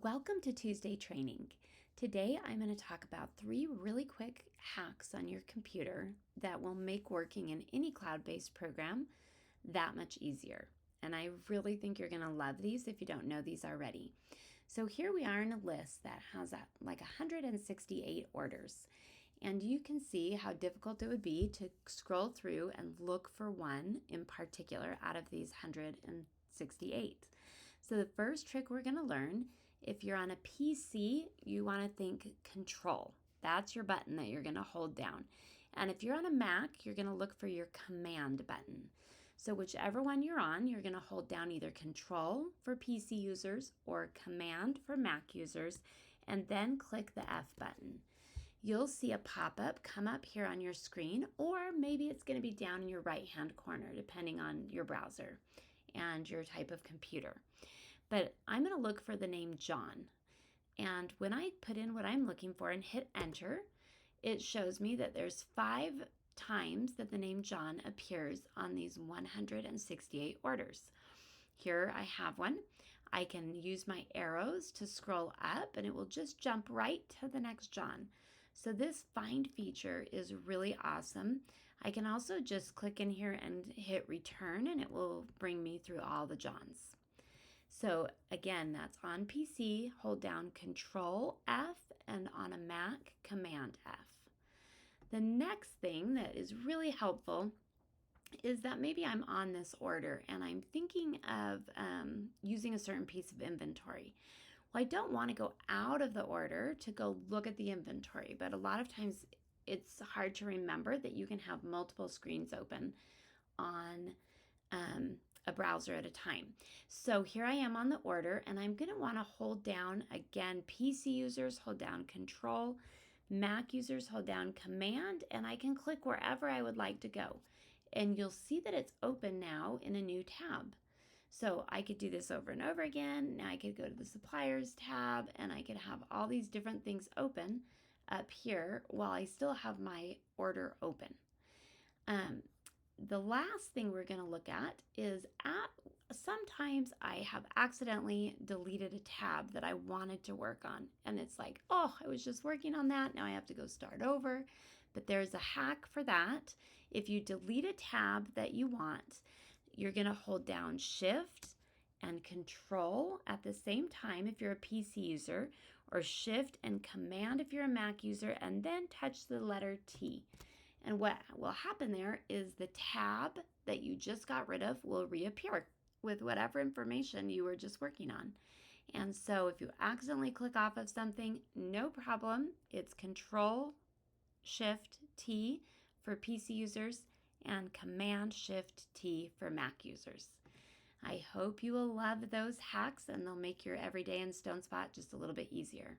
Welcome to Tuesday Training. Today I'm going to talk about 3 really quick hacks on your computer that will make working in any cloud-based program that much easier. And I really think you're going to love these if you don't know these already. So here we are in a list that has like 168 orders. And you can see how difficult it would be to scroll through and look for one in particular out of these 168. So the first trick we're going to learn, if you're on a PC, you want to think control. That's your button that you're going to hold down. And if you're on a Mac, you're going to look for your command button. So whichever one you're on, you're going to hold down either control for PC users or command for Mac users, and then click the F button. You'll see a pop-up come up here on your screen, or maybe it's going to be down in your right-hand corner, depending on your browser and your type of computer. But I'm going to look for the name John. And when I put in what I'm looking for and hit enter, it shows me that there's 5 times that the name John appears on these 168 orders. Here I have one. I can use my arrows to scroll up and it will just jump right to the next John. So this find feature is really awesome. I can also just click in here and hit return and it will bring me through all the Johns. So again, that's on PC, hold down Control F, and on a Mac, Command F. The next thing that is really helpful is that maybe I'm on this order and I'm thinking of using a certain piece of inventory. Well, I don't want to go out of the order to go look at the inventory, but a lot of times it's hard to remember that you can have multiple screens open on a browser at a time. So here I am on the order and I'm going to want to hold down, again, PC users hold down Control, Mac users hold down Command, and I can click wherever I would like to go. And you'll see that it's open now in a new tab. So I could do this over and over again. Now I could go to the suppliers tab and I could have all these different things open up here while I still have my order open. The last thing we're going to look at is sometimes I have accidentally deleted a tab that I wanted to work on. And it's like, oh, I was just working on that. Now I have to go start over. But there's a hack for that. If you delete a tab that you want, you're going to hold down Shift and Control at the same time if you're a PC user, or Shift and Command if you're a Mac user, and then touch the letter T. And what will happen there is the tab that you just got rid of will reappear with whatever information you were just working on. And so if you accidentally click off of something, no problem. It's Control Shift T for PC users and Command Shift T for Mac users. I hope you will love those hacks and they'll make your everyday in StoneSpot just a little bit easier.